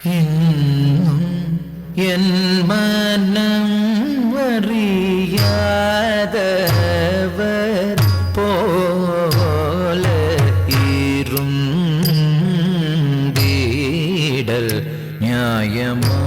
இன்னும் என் மனம் அறியாதவர் போல இருந்தீடல் நியாயமா?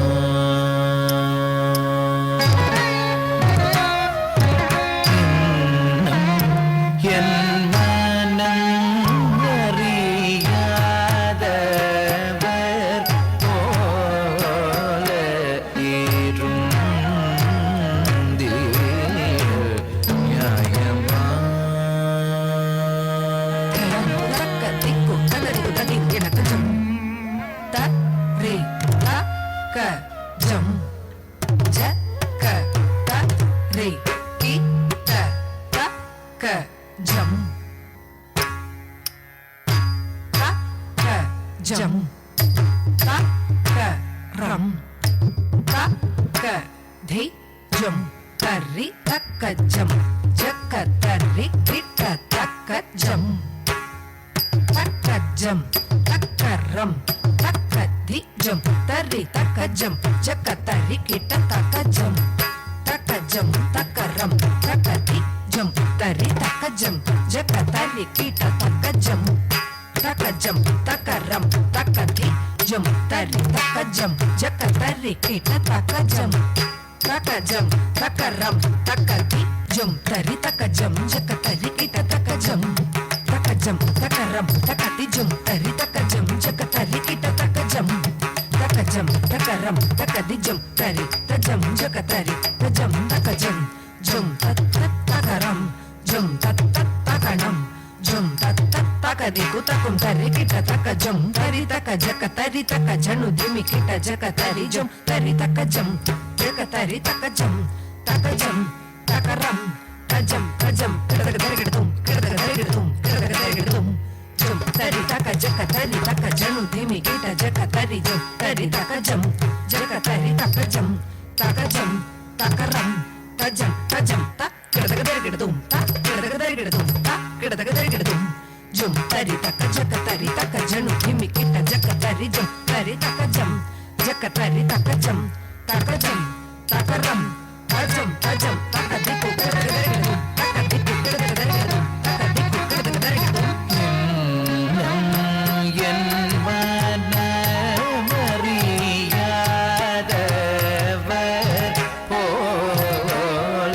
Jam ta ka ram ta ka dhi jam tari taka jam jaka tari kita taka jam taka jam taka ram taka dhi jam tari taka jam jaka tari kita taka jam taka jam taka ram taka dhi jam tari taka jam jaka tari kita taka jam taka jam taka ram taka dhi jam tari taka jam jaka tari kita taka jam taka jam taka ram taka dhi jam tari taka jam jaka tari kita taka jam taka jam taka ram taka dhi jam tari taka jam jaka tari kita taka jam taka jam taka ram taka dhi jam tari ta jam jaka tari ta jam taka jam jam tat tat taka ram jam tat tat taka nam jam tat tat taka di kutakum tari kita taka jam tari taka jaka tari taka janu dimi kita jaka tari jam tari taka jam jaka tari taka jam taka jam taka ram tajam tajam kada kada gedum kada kada gedum kada kada gedum jam tari taka jaka tari taka janu dimi kita jaka tari jam tari taka jam jaka tari taka jam taka jam taka ram tajam tajam tak kada kada gedum tak kada kada gedum tak kada kada gedum jam tari taka jaka tari taka janu dimi kita jaka tari jam tari taka jam jaka tari taka jam taka jam taka ram tajam tajam taka diku kada kada gedum taka diku kada kada gedum taka diku kada kada gedum என் மனமறியாதவர் போல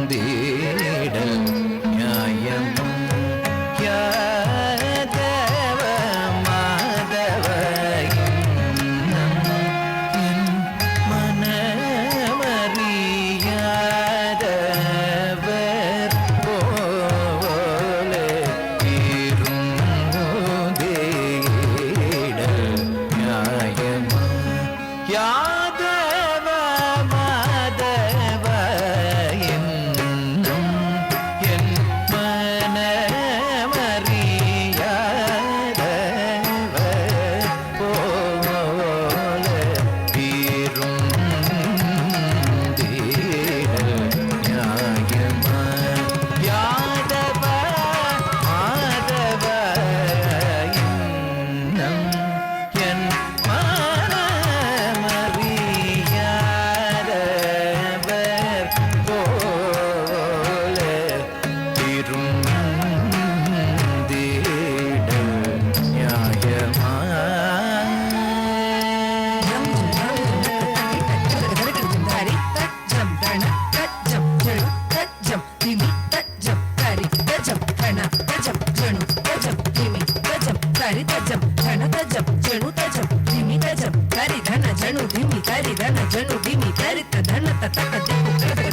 இருந்தீடல் நியாயமா? யாதவ மாதவ இன்னும் என் மனமறியாதவர் போல இருந்தீடல் நியாயமா? யாதவ மாதவ இன்னும் என் மனமறியாதவர் போல இருந்தீடல் நியாயமா? யாதவ மாதவ இன்னும் என் மனமறியாதவர் போல இருந்தீடல் நியாயமா? janu dhimi tari dhana janu dhimi tari ta dhana ta taka diku kada